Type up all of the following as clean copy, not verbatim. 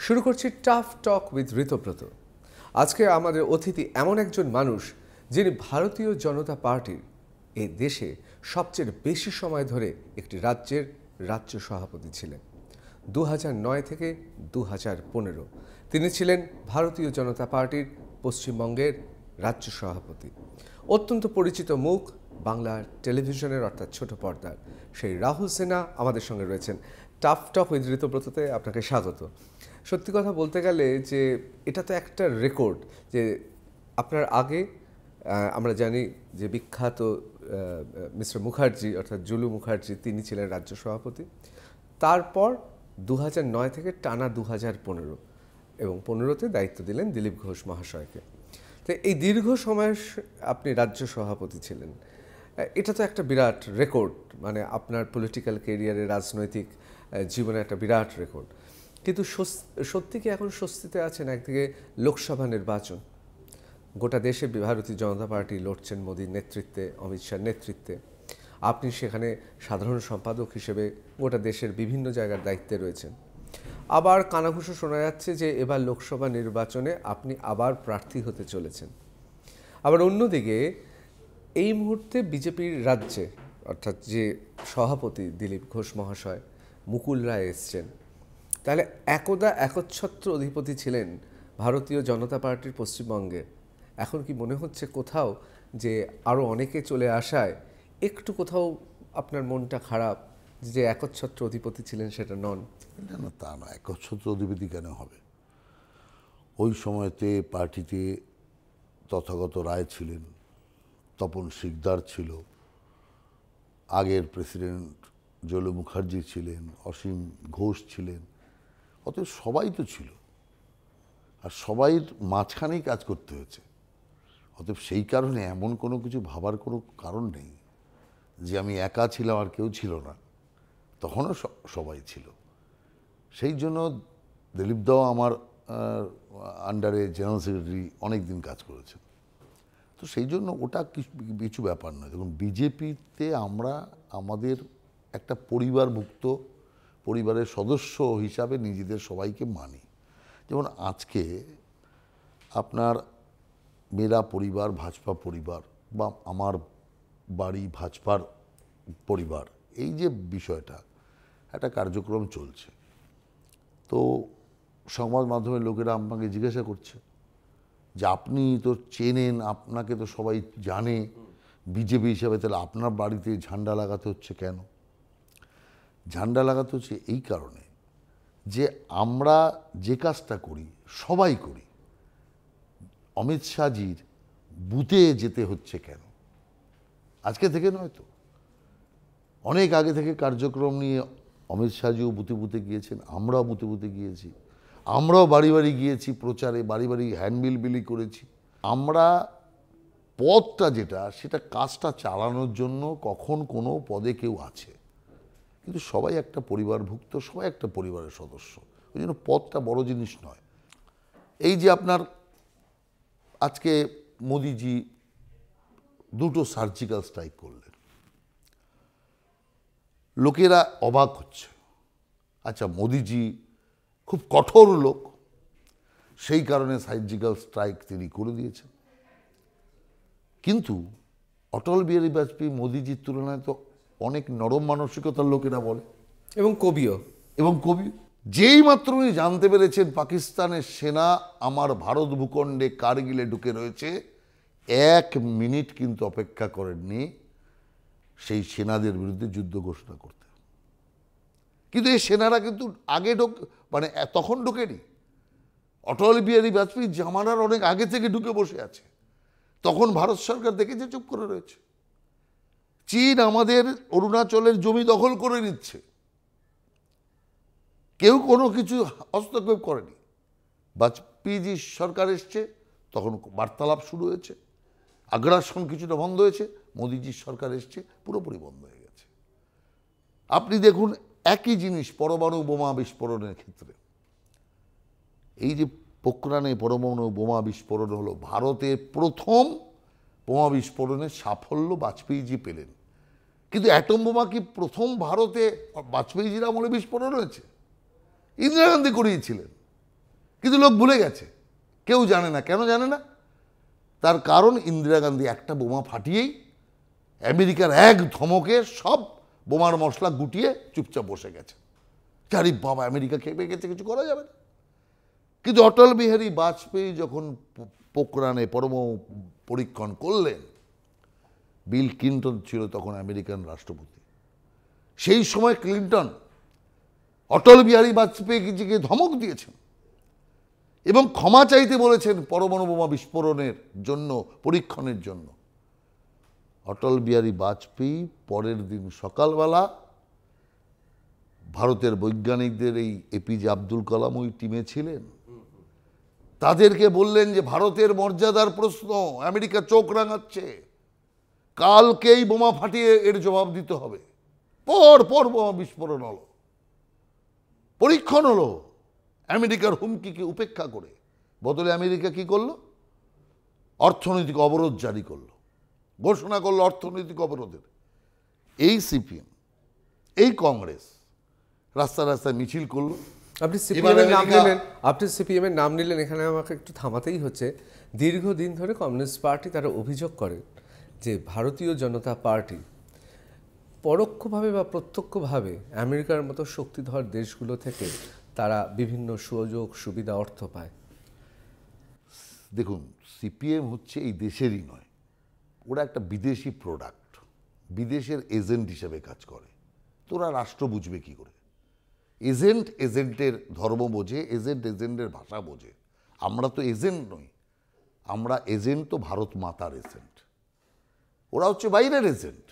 শুরু করছি tough talk with Ritabrata. আজকে আমাদের অতিথি এমন একজন মানুষ যিনি ভারতীয় জনতা পার্টির এই দেশে সবচেয়ে বেশি সময় ধরে একটি রাজ্যের রাজ্য সভাপতি ছিলেন। 2009 থেকে 2015 তিনি ছিলেন ভারতীয় জনতা পার্টির পশ্চিমবঙ্গের রাজ্য সভাপতি। অত্যন্ত পরিচিত মুখ বাংলার টেলিভিশনের অর্থাৎ ছোট পর্দার সেই রাহুল সিনহা আমাদের সঙ্গে রয়েছেন। টাফ টক উইথ ঋতব্রততে আপনাকে স্বাগত। সত্যি কথা বলতে গেলে যে এটা তো একটা রেকর্ড যে আপনার আগে আমরা জানি যে বিখ্যাত মিস্টার মুখার্জি অর্থাৎ জুলু মুখার্জি তিনি ছিলেন রাজ্য সভাপতি। তারপর 2009 থেকে টানা 2015 এবং 15তে দায়িত্ব দিলেন দিলীপ ঘোষ মহাশয়কে। তো এই দীর্ঘ সময় আপনি রাজ্য সভাপতি ছিলেন, এটা তো একটা বিরাট রেকর্ড, মানে আপনার পলিটিক্যাল ক্যারিয়ারে রাজনৈতিক জীবনে একটা বিরাট রেকর্ড। কিন্তু সত্যি কি এখন স্বস্তিতে আছেন? একদিকে লোকসভা নির্বাচন, গোটা দেশে ভারতীয় জনতা পার্টি লড়ছেন মোদীর নেতৃত্বে, অমিত শাহর নেতৃত্বে। আপনি সেখানে সাধারণ সম্পাদক হিসেবে গোটা দেশের বিভিন্ন জায়গার দায়িত্বে রয়েছেন। আবার কানাঘুষো শোনা যাচ্ছে যে এবার লোকসভা নির্বাচনে আপনি আবার প্রার্থী হতে চলেছেন। আবার অন্যদিকে এই মুহূর্তে বিজেপির রাজ্যে অর্থাৎ যে সভাপতি দিলীপ ঘোষ মহাশয়, মুকুল রায় এসছেন। তাহলে একদা একচ্ছত্র অধিপতি ছিলেন ভারতীয় জনতা পার্টির পশ্চিমবঙ্গে। এখন কি মনে হচ্ছে কোথাও যে আরও অনেকে চলে আসায় একটু কোথাও আপনার মনটা খারাপ যে একচ্ছত্র অধিপতি ছিলেন সেটা নন? না না, তা না। একচ্ছত্র অধিপতি কেন হবে? ওই সময়তে পার্টিতে তথাগত রায় ছিলেন, তপন শিকদার ছিল, আগের প্রেসিডেন্ট জলু মুখার্জি ছিলেন, অসীম ঘোষ ছিলেন, অতএব সবাই তো ছিল, আর সবাই মাঝখানেই কাজ করতে হয়েছে। অতএব সেই কারণে এমন কোনো কিছু ভাবার কোনো কারণ নেই যে আমি একা ছিলাম আর কেউ ছিল না। তখনও সবাই ছিল। সেই জন্য দিলীপ দাও আমার আন্ডারে জেনারেল সেক্রেটারি অনেক দিন কাজ করেছেন। তো সেই জন্য ওটা কিছু ব্যাপার নয়। দেখুন, বিজেপিতে আমরা আমাদের একটা পরিবারভুক্ত পরিবারের সদস্য হিসাবে নিজেদের সবাইকে মানি। যেমন আজকে আপনার মেরা পরিবার ভাজপা পরিবার বা আমার বাড়ি ভাজপার পরিবার, এই যে বিষয়টা একটা কার্যক্রম চলছে, তো সংবাদ মাধ্যমের লোকেরা আপনাকে জিজ্ঞাসা করছে যে আপনি তো চেনেন, আপনাকে তো সবাই জানে বিজেপি হিসাবে, তাহলে আপনার বাড়িতে ঝান্ডা লাগাতে হচ্ছে কেন? ঝান্ডা লাগাতে হচ্ছে এই কারণে যে আমরা যে কাজটা করি সবাই করি। অমিত শাহজির বুথে যেতে হচ্ছে কেন? আজকে থেকে নয় তো, অনেক আগে থেকে কার্যক্রম নিয়ে অমিত শাহজিও বুথে বুথে গিয়েছেন, আমরাও বুথে বুথে গিয়েছি, আমরাও বাড়ি বাড়ি গিয়েছি প্রচারে, বাড়ি বাড়ি হ্যান্ডবিল বিলি করেছি। আমরা পদটা যেটা, সেটা কাজটা চালানোর জন্য কখন কোনো পদে কেউ আছে, কিন্তু সবাই একটা পরিবারভুক্ত, সবাই একটা পরিবারের সদস্য। ওই জন্য পদটা বড় জিনিস নয়। এই যে আপনার আজকে মোদিজি দুটো সার্জিক্যাল স্ট্রাইক করলেন, লোকেরা অবাক হচ্ছে। আচ্ছা, মোদিজি খুব কঠোর লোক, সেই কারণে সার্জিক্যাল স্ট্রাইক তিনি করে দিয়েছেন। কিন্তু অটল বিহারী বাজপেয়ী মোদিজির তুলনায় তো অনেক নরম মানসিকতার লোকেরা বলে, এবং কবিও। যেই মাত্র উনি জানতে পেরেছেন পাকিস্তানের সেনা আমার ভারত ভূখণ্ডে কারগিলে ঢুকে রয়েছে, 1 মিনিট কিন্তু অপেক্ষা করেননি সেই সেনাদের বিরুদ্ধে যুদ্ধ ঘোষণা করতে। কিন্তু এই সেনারা কিন্তু আগে তখন ঢোকেনি। অটল বিহারী বাজপেয়ী জামানার অনেক আগে থেকে ঢুকে বসে আছে। তখন ভারত সরকার দেখেছে, চুপ করে রয়েছে। চীন আমাদের অরুণাচলের জমি দখল করে নিচ্ছে, কেউ কোনো কিছু হস্তক্ষেপ করেনি। বাজপেয়ীজি সরকার এসছে, তখন বার্তালাপ শুরু হয়েছে, আগ্রাসন কিছুটা বন্ধ হয়েছে। মোদিজির সরকার এসছে, পুরোপুরি বন্ধ হয়ে গেছে। আপনি দেখুন একই জিনিস পরমাণু বোমা বিস্ফোরণের ক্ষেত্রে। এই যে পোখরানে পরমাণু বোমা বিস্ফোরণ হলো, ভারতের প্রথম বোমা বিস্ফোরণের সাফল্য বাজপেয়ীজি পেলেন। কিন্তু অ্যাটম বোমা কি প্রথম ভারতে বাজপেয়ীজির আমলে বিস্ফোরণ হয়েছে? ইন্দিরা গান্ধী করিয়েছিলেন। কিন্তু লোক ভুলে গেছে, কেউ জানে না। কেন জানে না? তার কারণ ইন্দিরা গান্ধী একটা বোমা ফাটিয়েই আমেরিকার এক ধমকে সব বোমার মশলা গুটিয়ে চুপচাপ বসে গেছে। আরে বাবা, আমেরিকা খেপে গেছে, কিছু করা যাবে না। কিন্তু অটল বিহারী বাজপেয়ী যখন পোখরানে পরমাণু পরীক্ষণ করলেন, বিল ক্লিন্টন ছিল তখন আমেরিকান রাষ্ট্রপতি, সেই সময় ক্লিন্টন অটল বিহারী বাজপেয়ীকে ধমক দিয়েছেন এবং ক্ষমা চাইতে বলেছেন পরমাণু বোমা বিস্ফোরণের জন্য, পরীক্ষণের জন্য। অটল বিহারী বাজপেয়ী পরের দিন সকালবেলা ভারতের বৈজ্ঞানিকদের, এই এপিজে আব্দুল কালাম ওই টিমে ছিলেন, তাদেরকে বললেন যে ভারতের মর্যাদার প্রশ্ন, আমেরিকা চোখ রাঙাচ্ছে, কালকেই বোমা ফাটিয়ে এর জবাব দিতে হবে। পর পর বোমা বিস্ফোরণ হলো, পরীক্ষণ হলো, আমেরিকার হুমকিকে উপেক্ষা করে। বদলে আমেরিকা কি করলো? অর্থনৈতিক অবরোধ জারি করলো, ঘোষণা করলো অর্থনৈতিক অবরোধের। এই সিপিএম, এই কংগ্রেস রাস্তায় রাস্তায় মিছিল করলো। আপনি সিপিএম এর নাম নিলেন, এখানে আমাকে একটু থামাতেই হচ্ছে। দীর্ঘদিন ধরে কমিউনিস্ট পার্টি তারা অভিযোগ করে যে ভারতীয় জনতা পার্টি পরোক্ষভাবে বা প্রত্যক্ষভাবে আমেরিকার মতো শক্তিধর দেশগুলো থেকে তারা বিভিন্ন সুযোগ সুবিধা, অর্থ পায়। দেখুন, সিপিএম হচ্ছে এই দেশেরই নয়, ওরা একটা বিদেশি প্রোডাক্ট, বিদেশের এজেন্ট হিসেবে কাজ করে। তোরা রাষ্ট্র বুঝবে কি করে? এজেন্ট এজেন্টের ধর্ম বোঝে, এজেন্ট এজেন্টের ভাষা বোঝে। আমরা তো এজেন্ট নই, আমরা এজেন্ট তো ভারত মাতার এজেন্ট, ওরা হচ্ছে বাইরের এজেন্ট।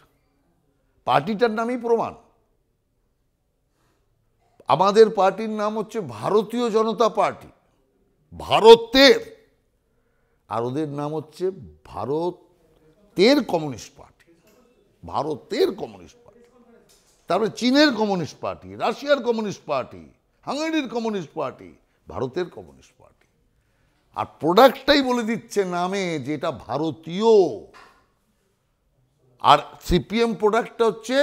পার্টিটার নামই প্রমাণ। আমাদের পার্টির নাম হচ্ছে ভারতীয় জনতা পার্টি, ভারতের, আর ওদের নাম হচ্ছে ভারতের কমিউনিস্ট পার্টি, ভারতের কমিউনিস্ট পার্টি। তারপরে চীনের কমিউনিস্ট পার্টি, রাশিয়ার কমিউনিস্ট পার্টি, হাঙ্গেরির কমিউনিস্ট পার্টি, ভারতের কমিউনিস্ট পার্টি। আর প্রোডাক্টটাই বলে দিচ্ছে নামে যেটা ভারতীয়। আর সিপিএম প্রোডাক্টটা হচ্ছে,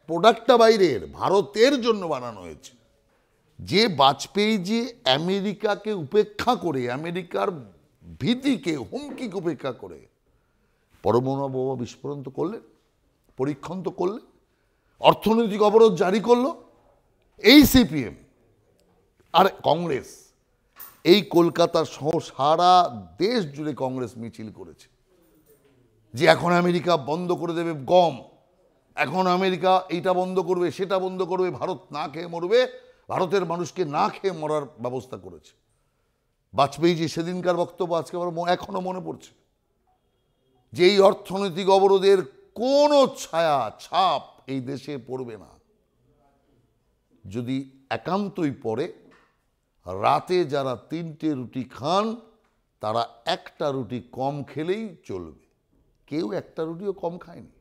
প্রোডাক্টটা বাইরের, ভারতের জন্য বানানো হয়েছে। যে বাজপেয়ীজি আমেরিকাকে উপেক্ষা করে, আমেরিকার ভীতিকে, হুমকিকে উপেক্ষা করে পরমাণু বোমা বিস্ফোরণ তো করলেন, পরীক্ষণ তো করলেন, অর্থনৈতিক অবরোধ জারি করলো, এই সিপিএম। আর কংগ্রেস এই কলকাতা সহ সারা দেশ জুড়ে কংগ্রেস মিছিল করেছে যে এখন আমেরিকা বন্ধ করে দেবে গম, এখন আমেরিকা এইটা বন্ধ করবে, সেটা বন্ধ করবে, ভারত না খেয়ে মরবে, ভারতের মানুষকে না খেয়ে মরার ব্যবস্থা করেছে। বাজপেয়ী যে সেদিনকার বক্তব্য আজকে আমার এখনো মনে পড়ছে, যে এই অর্থনৈতিক অবরোধের কোনো ছায়া ছাপ এই দেশে পড়বে না। যদি একান্তই পড়ে, রাতে যারা 3টে রুটি খান তারা একটা রুটি কম খেলেই চলবে, কেউ একটা রুটিও কম খায়নি।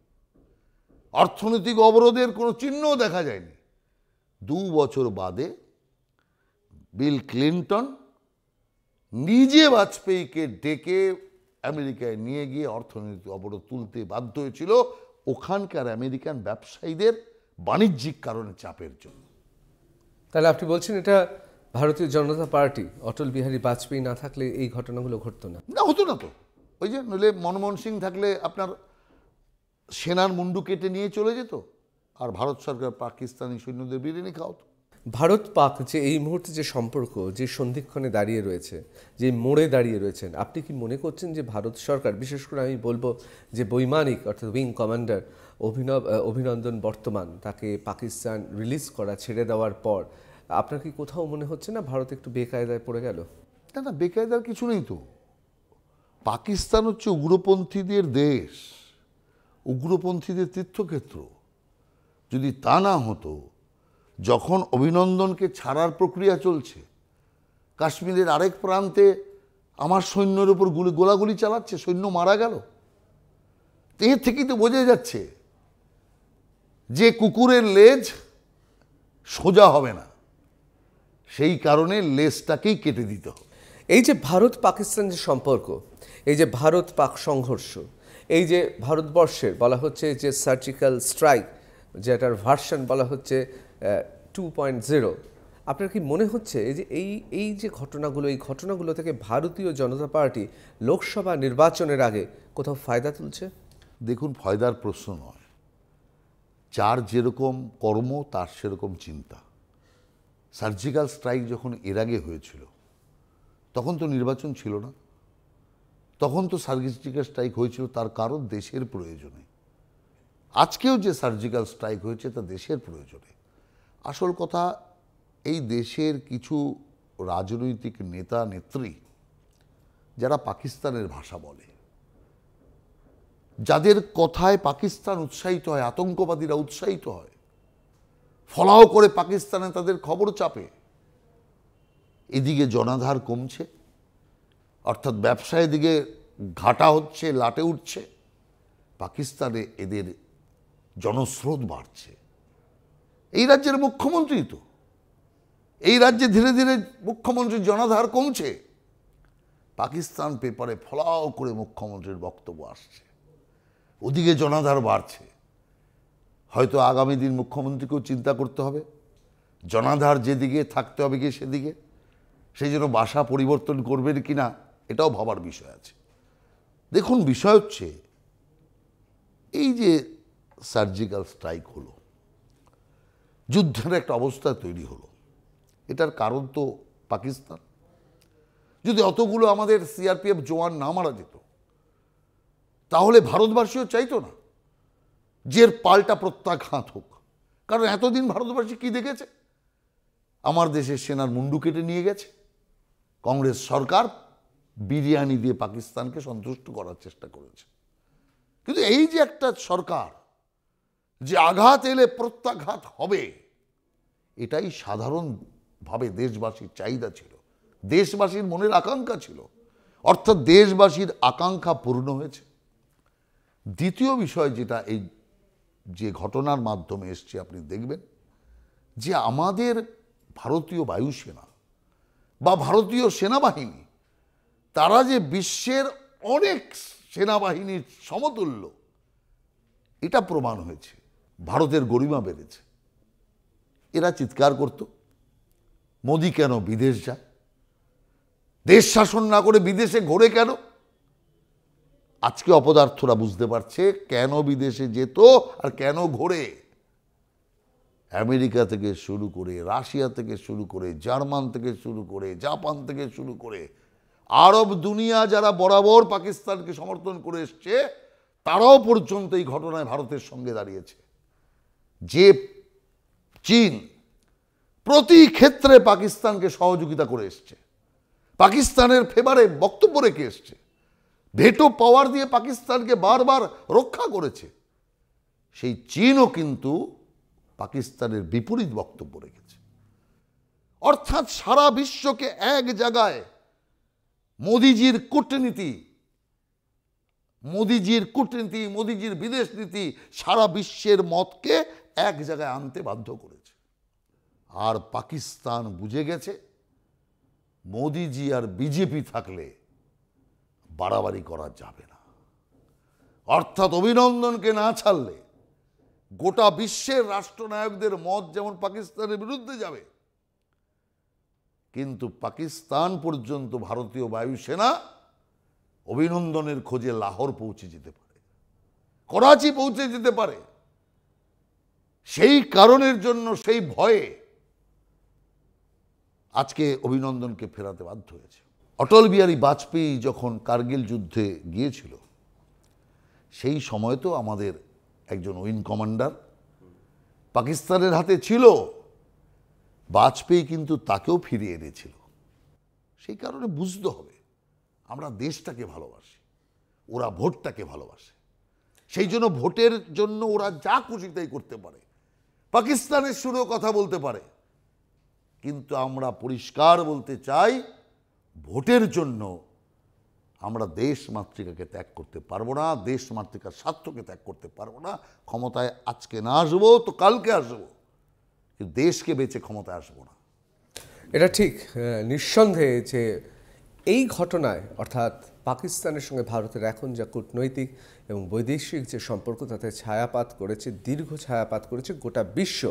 অর্থনৈতিক অবরোধের কোনো চিহ্নও দেখা যায়নি। 2 বছর বাদে বিল ক্লিন্টন নিজে বাজপেয়ীকে ডেকে আমেরিকায় নিয়ে গিয়ে অর্থনৈতিক অবরোধ তুলতে বাধ্য হয়েছিল, ওখানকার আমেরিকান ব্যবসায়ীদের বাণিজ্যিক কারণে চাপের জন্য। তাহলে আপনি বলছেন এটা ভারতীয় জনতা পার্টি, অটল বিহারী বাজপেয়ী না থাকলে এই ঘটনাগুলো ঘটতো না? না, হতো না তো। ওই যে নইলে মনমোহন সিং থাকলে আপনার সেনার মুন্ডু কেটে নিয়ে চলে যেত, আর ভারত সরকার পাকিস্তানি সৈন্যদের বিরিয়ানি খাওয়াতো। ভারত পাক যে এই মুহূর্তে যে সম্পর্ক, যে সন্ধিক্ষণে দাঁড়িয়ে রয়েছে, যে মোড়ে দাঁড়িয়ে রয়েছেন, আপনি কি মনে করছেন যে ভারত সরকার, বিশেষ করে আমি বলবো যে বৈমানিক অর্থাৎ উইং কমান্ডার অভিনন্দন বর্তমান, তাকে পাকিস্তান রিলিজ করা, ছেড়ে দেওয়ার পর আপনার কি কোথাও মনে হচ্ছে না ভারত একটু বেকায়দায় পড়ে গেল? না না, বেকায়দার কিছু নেই তো। পাকিস্তান হচ্ছে উগ্রপন্থীদের দেশ, উগ্রপন্থীদের তীর্থক্ষেত্র। যদি তা না হতো, যখন অভিনন্দনকে ছাড়ার প্রক্রিয়া চলছে, কাশ্মীরের আরেক প্রান্তে আমার সৈন্যের উপর গোলাগুলি চালাচ্ছে, সৈন্য মারা গেল, এর থেকেই তো বোঝা যাচ্ছে যে কুকুরের লেজ সোজা হবে না, সেই কারণে লেজটাকেই কেটে দিতে হবে। এই যে ভারত পাকিস্তান যে সম্পর্ক, এই যে ভারত পাক সংঘর্ষ, এই যে ভারতবর্ষের বলা হচ্ছে যে সার্জিক্যাল স্ট্রাইক, যেটার ভার্সন বলা হচ্ছে 2.0, আপনার কি মনে হচ্ছে যে এই যে এই ঘটনাগুলো থেকে ভারতীয় জনতা পার্টি লোকসভা নির্বাচনের আগে কোথাও ফায়দা তুলছে? দেখুন, ফয়দার প্রশ্ন নয়, যার যেরকম কর্ম তার সেরকম চিন্তা। সার্জিক্যাল স্ট্রাইক যখন এর আগে হয়েছিল তখন তো নির্বাচন ছিল না, তখন তো সার্জিক্যাল স্ট্রাইক হয়েছিল তার কারণ দেশের প্রয়োজনে। আজকেও যে সার্জিক্যাল স্ট্রাইক হয়েছে তা দেশের প্রয়োজনে। আসল কথা, এই দেশের কিছু রাজনৈতিক নেতা নেত্রী যারা পাকিস্তানের ভাষা বলে, যাদের কথায় পাকিস্তান উৎসাহিত হয়, আতঙ্কবাদীরা উৎসাহিত হয়, ফলাও করে পাকিস্তানে তাদের খবর চাপে, এদিকে জনাধার কমছে, অর্থাৎ ব্যবসায় দিকে ঘাটা হচ্ছে, লাটে উঠছে, পাকিস্তানে এদের জনস্রোত বাড়ছে। এই রাজ্যের মুখ্যমন্ত্রী তো, এই রাজ্যে ধীরে ধীরে মুখ্যমন্ত্রীর জনাধার কমছে, পাকিস্তান পেপারে ফলাও করে মুখ্যমন্ত্রীর বক্তব্য আসছে, ওদিকে জনাধার বাড়ছে। হয়তো আগামী দিন মুখ্যমন্ত্রীকেও চিন্তা করতে হবে, জনাধার যেদিকে থাকতে হবে গিয়ে সেদিকে, সেই জন্য বাসা পরিবর্তন করবেন কিনা এটাও ভাবার বিষয় আছে। দেখুন, বিষয় হচ্ছে এই যে সার্জিক্যাল স্ট্রাইক হলো, যুদ্ধের একটা অবস্থা তৈরি হলো, এটার কারণ তো পাকিস্তান। যদি অতগুলো আমাদের সিআরপিএফ জওয়ান না মারা যেত তাহলে ভারতবাসীও চাইতো না যে পাল্টা প্রত্যাঘাত হোক। কারণ এতদিন ভারতবাসী কি দেখেছে? আমার দেশের সেনার মুন্ডু কেটে নিয়ে গেছে, কংগ্রেস সরকার বিরিয়ানি দিয়ে পাকিস্তানকে সন্তুষ্ট করার চেষ্টা করেছে। কিন্তু এই যে একটা সরকার, যে আঘাত এলে প্রত্যাঘাত হবে, এটাই সাধারণভাবে দেশবাসীর চাহিদা ছিল, দেশবাসীর মনের আকাঙ্ক্ষা ছিল, অর্থাৎ দেশবাসীর আকাঙ্ক্ষা পূর্ণ হয়েছে। দ্বিতীয় বিষয় যেটা এই যে ঘটনার মাধ্যমে এসছে, আপনি দেখবেন যে আমাদের ভারতীয় বায়ুসেনা বা ভারতীয় সেনাবাহিনী, তারা যে বিশ্বের অনেক সেনাবাহিনীর সমতুল্য, এটা প্রমাণ হয়েছে। ভারতের গরিমা বেড়েছে। এরা চিৎকার করত, মোদি কেন বিদেশ যায়, দেশ শাসন না করে বিদেশে ঘোরে কেন? আজকে অপদার্থরা বুঝতে পারছে কেন বিদেশে যেত আর কেন ঘোরে। আমেরিকা থেকে শুরু করে, রাশিয়া থেকে শুরু করে, জার্মান থেকে শুরু করে, জাপান থেকে শুরু করে, আরব দুনিয়া যারা বরাবর পাকিস্তানকে সমর্থন করে এসছে, তারাও পর্যন্ত এই ঘটনায় ভারতের সঙ্গে দাঁড়িয়েছে। যে চীন প্রতি ক্ষেত্রে পাকিস্তানকে সহযোগিতা করে এসছে, পাকিস্তানের ফেভারে বক্তব্য রেখে এসছে, ভেটো পাওয়ার দিয়ে পাকিস্তানকে বারবার রক্ষা করেছে, সেই চীনও কিন্তু পাকিস্তানের বিপরীত বক্তব্য রেখেছে। অর্থাৎ সারা বিশ্বকে এক জায়গায় মোদিজির কূটনীতি, মোদিজির বিদেশ নীতি সারা বিশ্বের মতকে এক জায়গায় আনতে বাধ্য করেছে। আর পাকিস্তান বুঝে গেছে মোদিজি আর বিজেপি থাকলে বাড়াবাড়ি করা যাবে না। অর্থাৎ অভিনন্দনকে না ছাড়লে গোটা বিশ্বের রাষ্ট্রনায়কদের মত যেমন পাকিস্তানের বিরুদ্ধে যাবে, কিন্তু পাকিস্তান পর্যন্ত ভারতীয় বায়ুসেনা অভিনন্দনের খোঁজে লাহোর পৌঁছে যেতে পারে, করাচি পৌঁছে যেতে পারে। সেই কারণের জন্য, সেই ভয়ে আজকে অভিনন্দনকে ফেরাতে বাধ্য হয়েছে। অটল বিহারী বাজপেয়ী যখন কার্গিল যুদ্ধে গিয়েছিল, সেই সময় তো আমাদের একজন উইং কমান্ডার পাকিস্তানের হাতে ছিল, বাজপেয়ী কিন্তু তাকেও ফিরিয়ে এনেছিল। সেই কারণে বুঝতে হবে আমরা দেশটাকে ভালোবাসি, ওরা ভোটটাকে ভালোবাসে। সেই জন্য ভোটের জন্য ওরা যা খুশি তাই করতে পারে, পাকিস্তানের সুরেও কথা বলতে পারে, কিন্তু আমরা পরিষ্কার বলতে চাই, ভোটের জন্য আমরা দেশ মাতৃকাকে ত্যাগ করতে পারবো না, দেশ মাতৃকার স্বার্থকে ত্যাগ করতে পারবো না। ক্ষমতায় আজকে না আসবো তো কালকে আসবো, কিন্তু দেশকে বেঁচে ক্ষমতায় আসবো না। এটা ঠিক, নিঃসন্দেহে যে এই ঘটনায়, অর্থাৎ পাকিস্তানের সঙ্গে ভারতের এখন যা কূটনৈতিক এবং বৈদেশিক যে সম্পর্ক, তাতে ছায়াপাত করেছে, দীর্ঘ ছায়াপাত করেছে। গোটা বিশ্ব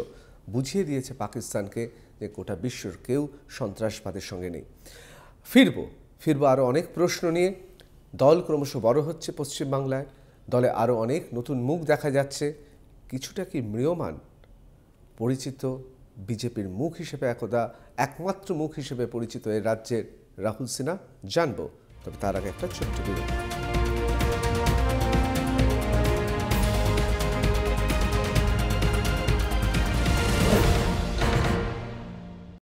বুঝিয়ে দিয়েছে পাকিস্তানকে যে গোটা বিশ্বর কেউ সন্ত্রাসবাদের সঙ্গে নেই। ফিরবো আরও অনেক প্রশ্ন নিয়ে। দল ক্রমশ বড় হচ্ছে পশ্চিমবাংলায়, দলে আরও অনেক নতুন মুখ দেখা যাচ্ছে। কিছুটা কি ম্রিয়মাণ পরিচিত বিজেপির মুখ হিসেবে, একমাত্র মুখ হিসেবে পরিচিত এই রাজ্যের রাহুল সিনহা? জানবো, তবে তার আগে একটা ছোট্ট বিরতি।